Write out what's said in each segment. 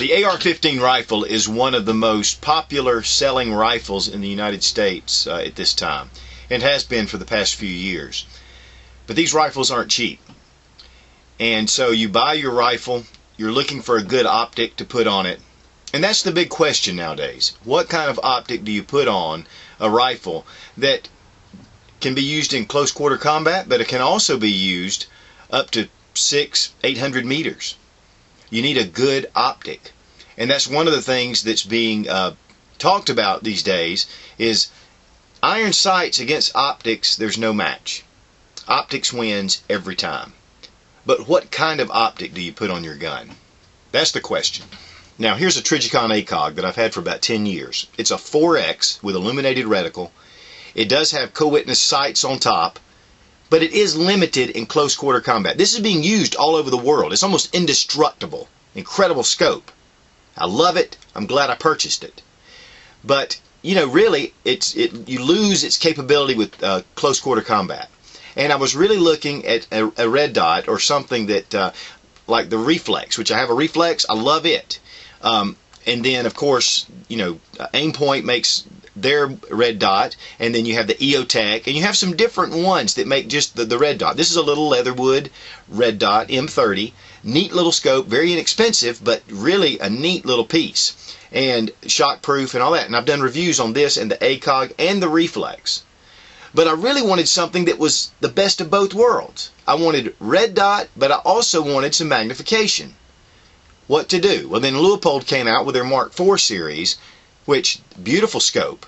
The AR-15 rifle is one of the most popular selling rifles in the United States at this time, and has been for the past few years. But these rifles aren't cheap. And so you buy your rifle, you're looking for a good optic to put on it. And that's the big question nowadays. What kind of optic do you put on a rifle that can be used in close quarter combat, but it can also be used up to 600-800 meters? You need a good optic. And that's one of the things that's being talked about these days is iron sights against optics. There's no match. Optics wins every time. But what kind of optic do you put on your gun? That's the question. Now here's a Trijicon ACOG that I've had for about 10 years. It's a 4X with illuminated reticle. It does have co-witness sights on top, but it is limited in close quarter combat. This is being used all over the world. It's almost indestructible. Incredible scope. I love it. I'm glad I purchased it. But, you know, really, you lose its capability with close quarter combat. And I was really looking at a red dot or something that, like the Reflex, which I have a Reflex. I love it. And then, of course, you know, Aimpoint makes their red dot, and then you have the EOTech, and you have some different ones that make just the red dot. This is a little Leatherwood red dot M30. Neat little scope, very inexpensive, but really a neat little piece. And shockproof and all that. And I've done reviews on this and the ACOG and the Reflex. But I really wanted something that was the best of both worlds. I wanted red dot, but I also wanted some magnification. What to do? Well, then Leupold came out with their Mark IV series, which, beautiful scope,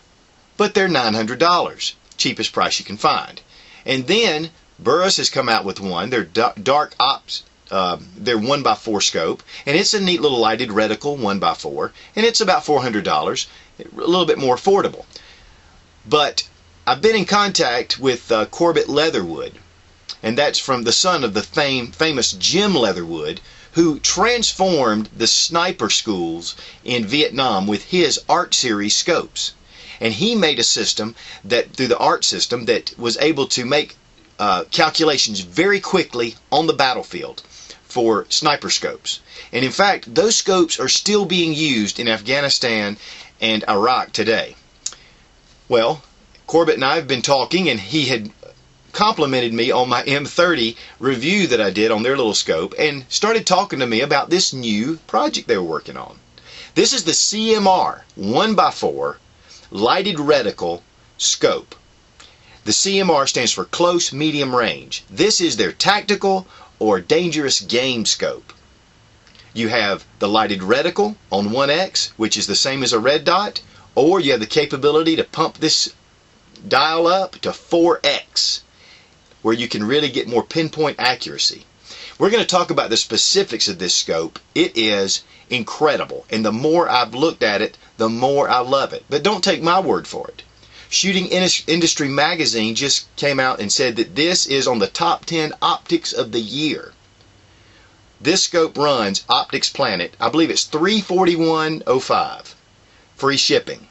but they're $900, cheapest price you can find. And then Burris has come out with one, their Dark Ops, their 1x4 scope, and it's a neat little lighted reticle 1x4, and it's about $400, a little bit more affordable. But I've been in contact with Corbett Leatherwood, and that's from the son of the famous Jim Leatherwood, who transformed the sniper schools in Vietnam with his Art Series scopes. And he made a system that, through the Art system, that was able to make calculations very quickly on the battlefield for sniper scopes. And in fact, those scopes are still being used in Afghanistan and Iraq today. Well, Corbett and I have been talking, and he had complimented me on my M30 review that I did on their little scope, and started talking to me about this new project they were working on. This is the CMR 1x4 lighted reticle scope. The CMR stands for close medium range. This is their tactical or dangerous game scope. You have the lighted reticle on 1X, which is the same as a red dot, or you have the capability to pump this dial up to 4X, where you can really get more pinpoint accuracy. We're going to talk about the specifics of this scope. It is incredible, and the more I've looked at it, the more I love it. But don't take my word for it. Shooting Industry magazine just came out and said that this is on the top 10 optics of the year. This scope runs Optics Planet. I believe it's $341.05. Free shipping.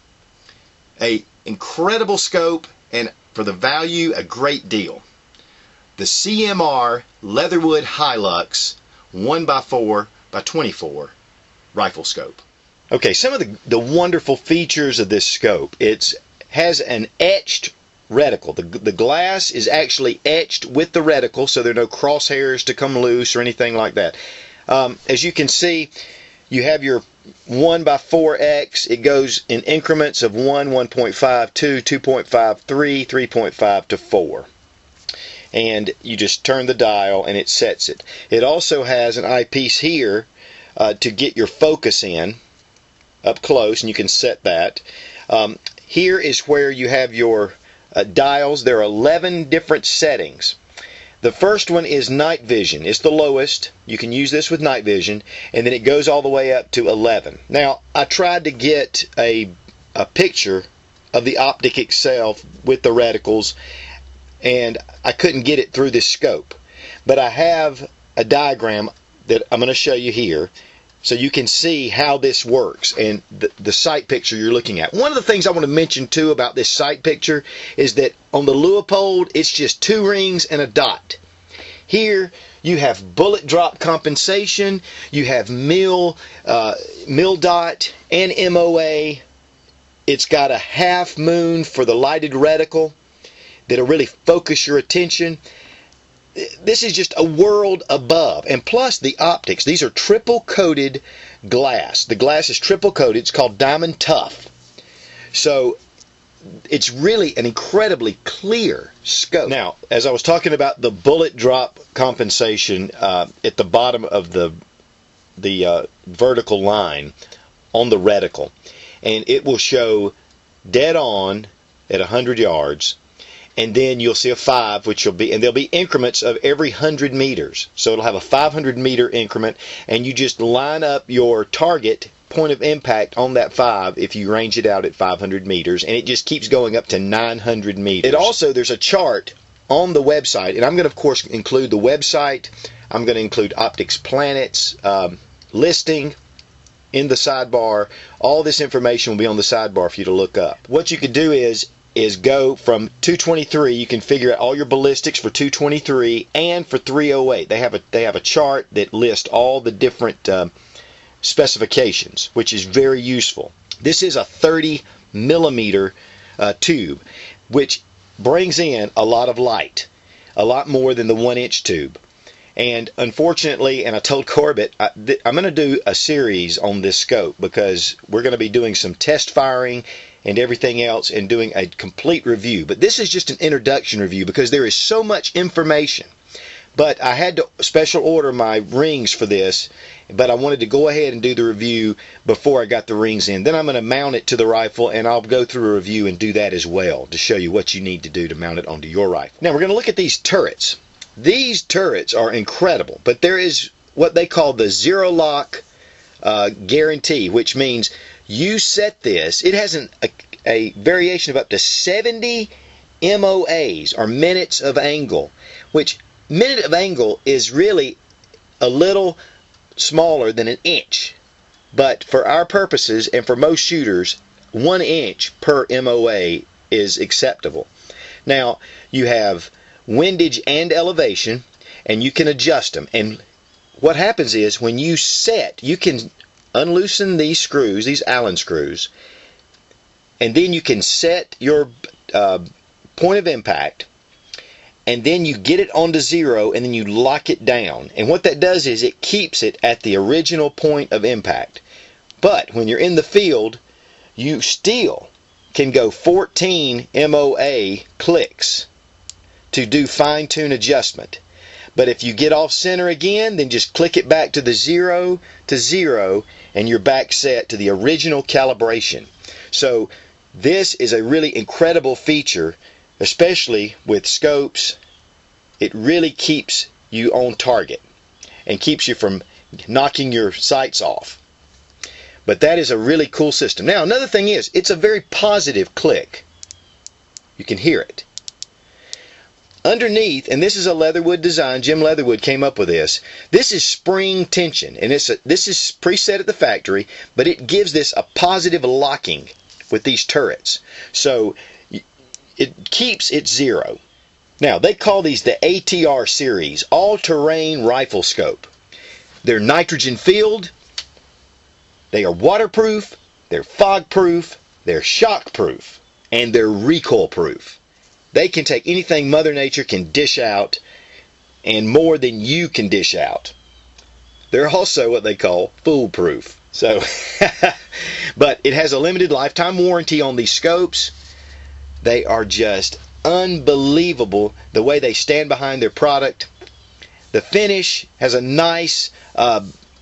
A incredible scope, and for the value, a great deal. The CMR Leatherwood Hi-Lux 1x4x24 rifle scope. Okay, some of the wonderful features of this scope. It has an etched reticle. The glass is actually etched with the reticle, so there are no crosshairs to come loose or anything like that. As you can see, you have your 1x4X. It goes in increments of 1, 1.5, 2, 2.5, 3, 3.5 to 4. And you just turn the dial and it sets it. It also has an eyepiece here to get your focus in up close, and you can set that. Here is where you have your dials. There are 11 different settings. The first one is night vision. It's the lowest. You can use this with night vision, and then it goes all the way up to 11. Now, I tried to get a picture of the optic itself with the reticles, and I couldn't get it through this scope. But I have a diagram that I'm going to show you here, so you can see how this works and the sight picture you're looking at. One of the things I want to mention too about this sight picture is that on the Leupold, it's just 2 rings and a dot. Here You have bullet drop compensation. You have mil dot and MOA. It's got a half moon for the lighted reticle that'll really focus your attention. This is just a world above. And plus the optics. These are triple coated glass. The glass is triple coated. It's called Diamond Tough. So it's really an incredibly clear scope. Now, as I was talking about the bullet drop compensation at the bottom of the vertical line on the reticle, and it will show dead on at 100 yards, and then you'll see a 5, which will be, and there'll be increments of every 100 meters. So it'll have a 500 meter increment, and you just line up your target point of impact on that 5 if you range it out at 500 meters, and it just keeps going up to 900 meters. It also, there's a chart on the website, and I'm going to of course include the website. I'm going to include Optic's Planets listing in the sidebar. All this information will be on the sidebar for you to look up. What you could do is go from 223. You can figure out all your ballistics for 223 and for 308. They have a chart that lists all the different specifications, which is very useful. This is a 30 millimeter tube, which brings in a lot of light, a lot more than the 1-inch tube. And unfortunately, and I told Corbett, I'm going to do a series on this scope because we're going to be doing some test firing and everything else and doing a complete review. But this is just an introduction review because there is so much information. But I had to special order my rings for this, but I wanted to go ahead and do the review before I got the rings in. Then I'm going to mount it to the rifle, and I'll go through a review and do that as well to show you what you need to do to mount it onto your rifle. Now we're going to look at these turrets. These turrets are incredible, but there is what they call the ZRO-LOK guarantee, which means you set this. It has a variation of up to 70 MOAs, or minutes of angle, which minute of angle is really a little smaller than an inch, but for our purposes and for most shooters, 1 inch per MOA is acceptable. Now you have windage and elevation, and you can adjust them. And what happens is when you set, you can unloosen these screws, these Allen screws, and then you can set your point of impact, and then you get it onto 0, and then you lock it down. And what that does is it keeps it at the original point of impact. But when you're in the field, you still can go 14 MOA clicks to do fine-tune adjustment. But if you get off center again, then just click it back to the 0 to 0, and you're back set to the original calibration. So this is a really incredible feature, especially with scopes. It really keeps you on target and keeps you from knocking your sights off. But that is a really cool system. Now another thing is, it's a very positive click. You can hear it. Underneath, and this is a Leatherwood design, Jim Leatherwood came up with this. This is spring tension, and this is preset at the factory, but it gives this a positive locking with these turrets. So it keeps it 0. Now, they call these the ATR series, all-terrain rifle scope. They're nitrogen filled, they are waterproof, they're fog-proof, they're shock-proof, and they're recoil-proof. They can take anything Mother Nature can dish out, and more than you can dish out. They're also what they call foolproof. So, but it has a limited lifetime warranty on these scopes. They are just unbelievable the way they stand behind their product. The finish has a nice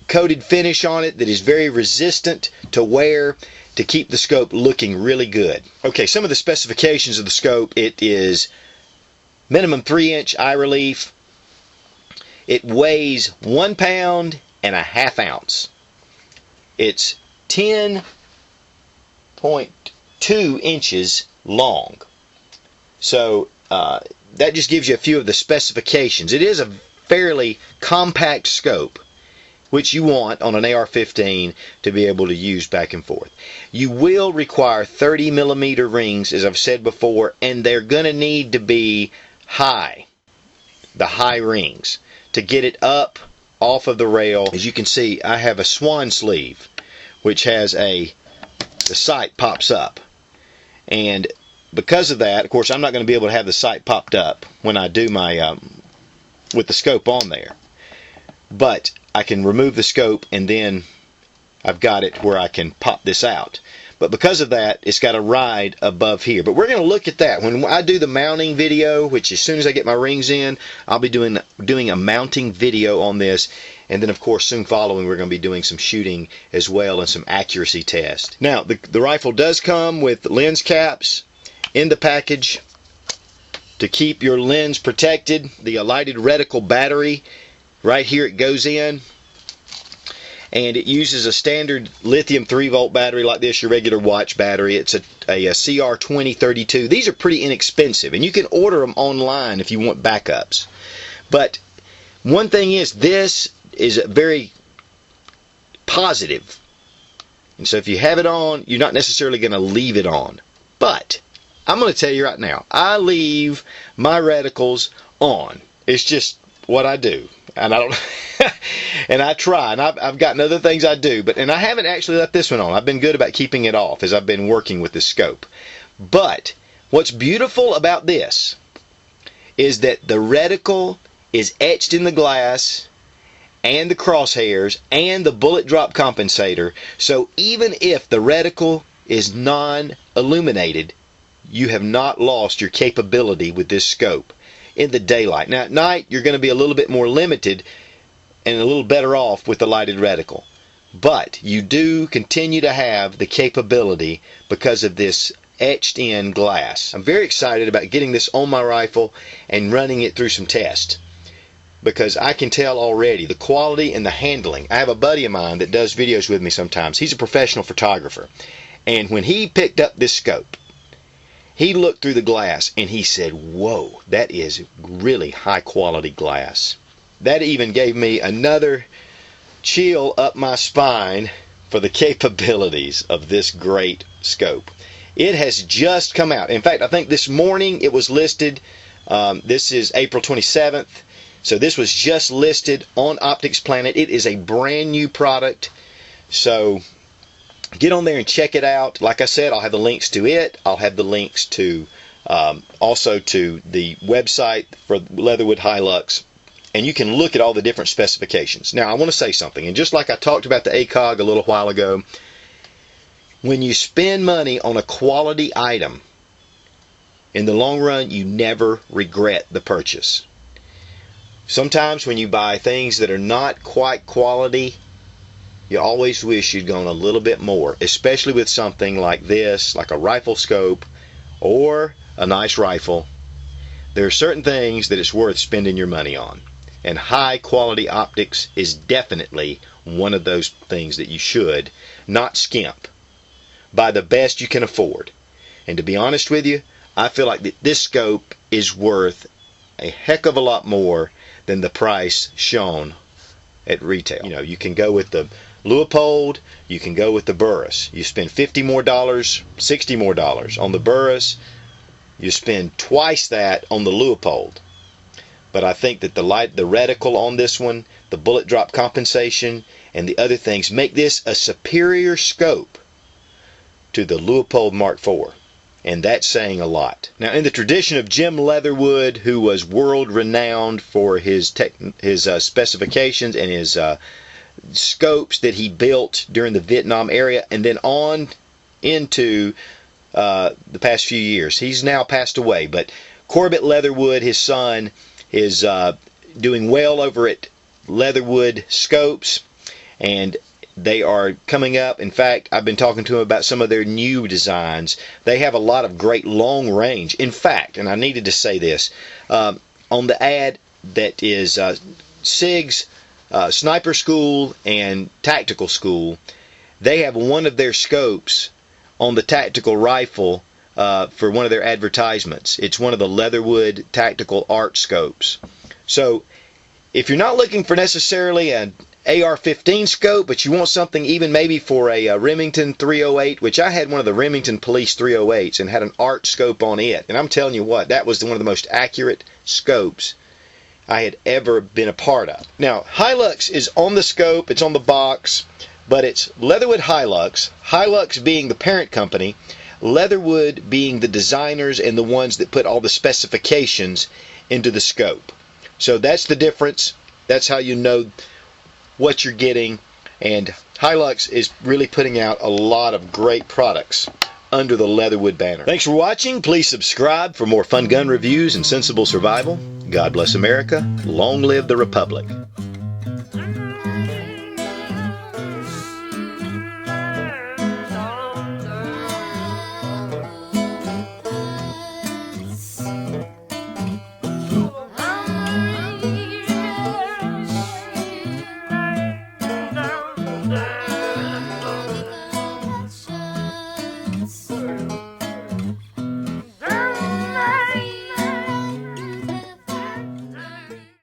coated finish on it that is very resistant to wear, to keep the scope looking really good. Okay, some of the specifications of the scope: it is minimum 3-inch eye relief. It weighs 1 pound and a half ounce. It's 10.2 inches long. So that just gives you a few of the specifications. It is a fairly compact scope, which you want on an AR-15 to be able to use back and forth. You will require 30 millimeter rings, as I've said before, and they're going to need to be high, the high rings, to get it up off of the rail. As you can see, I have a swan sleeve, which has the sight pops up. And because of that, of course, I'm not going to be able to have the sight popped up when I do my, with the scope on there. But I can remove the scope, and then I've got it where I can pop this out. But because of that, it's got a ride above here. But we're going to look at that. When I do the mounting video, which as soon as I get my rings in, I'll be doing a mounting video on this. And then, of course, soon following, we're going to be doing some shooting as well and some accuracy tests. Now, the rifle does come with lens caps in the package to keep your lens protected. The Illuminated Reticle battery, right here it goes in. And it uses a standard lithium 3-volt battery like this, your regular watch battery. It's a CR2032. These are pretty inexpensive, and you can order them online if you want backups. But one thing is, this is very positive. And so if you have it on, you're not necessarily going to leave it on. But I'm going to tell you right now, I leave my reticles on. It's just what I do. And I don't and I try, and I've gotten other things I do, and I haven't actually left this one on. I've been good about keeping it off as I've been working with the scope. But what's beautiful about this is that the reticle is etched in the glass, and the crosshairs, and the bullet drop compensator. So even if the reticle is non-illuminated, you have not lost your capability with this scope in the daylight. Now at night, you're going to be a little bit more limited and a little better off with the lighted reticle. But you do continue to have the capability because of this etched in glass. I'm very excited about getting this on my rifle and running it through some tests, because I can tell already the quality and the handling. I have a buddy of mine that does videos with me sometimes. He's a professional photographer. And when he picked up this scope, he looked through the glass and he said, whoa, that is really high quality glass. That even gave me another chill up my spine for the capabilities of this great scope. It has just come out. In fact, I think this morning it was listed. This is April 27th. So this was just listed on Optic's Planet. It is a brand new product. So get on there and check it out. Like I said, I'll have the links to it. I'll have the links to also to the website for Leatherwood Hi-Lux. And you can look at all the different specifications. Now, I want to say something. And just like I talked about the ACOG a little while ago, when you spend money on a quality item, in the long run, you never regret the purchase. Sometimes when you buy things that are not quite quality, you always wish you'd gone a little bit more, especially with something like this, like a rifle scope or a nice rifle. There are certain things that it's worth spending your money on. And high quality optics is definitely one of those things that you should not skimp. Buy the best you can afford. And to be honest with you, I feel like that this scope is worth a heck of a lot more than the price shown at retail. You know, you can go with the Leupold, you can go with the Burris. You spend $50 more, $60 more on the Burris. You spend twice that on the Leupold. But I think that the reticle on this one, the bullet drop compensation, and the other things make this a superior scope to the Leupold Mark IV. And that's saying a lot. Now, in the tradition of Jim Leatherwood, who was world-renowned for his specifications and his scopes that he built during the Vietnam era, and then on into the past few years. He's now passed away, but Corbett Leatherwood, his son, is doing well over at Leatherwood Scopes, and they are coming up. In fact, I've been talking to them about some of their new designs. They have a lot of great long range. In fact, and I needed to say this, on the ad that is SIG's Sniper School and Tactical School, they have one of their scopes on the tactical rifle for one of their advertisements. It's one of the Leatherwood Tactical Art Scopes. So if you're not looking for necessarily an AR-15 scope, but you want something even maybe for a Remington 308, which I had one of the Remington Police 308s and had an art scope on it. And I'm telling you what, that was one of the most accurate scopes I had ever been a part of. Now, Hi-Lux is on the scope, it's on the box, but it's Leatherwood Hi-Lux, Hi-Lux being the parent company, Leatherwood being the designers and the ones that put all the specifications into the scope. So that's the difference. That's how you know what you're getting. And Hi-Lux is really putting out a lot of great products under the Leatherwood banner. Thanks for watching. Please subscribe for more fun gun reviews and sensible survival. God bless America. Long live the Republic.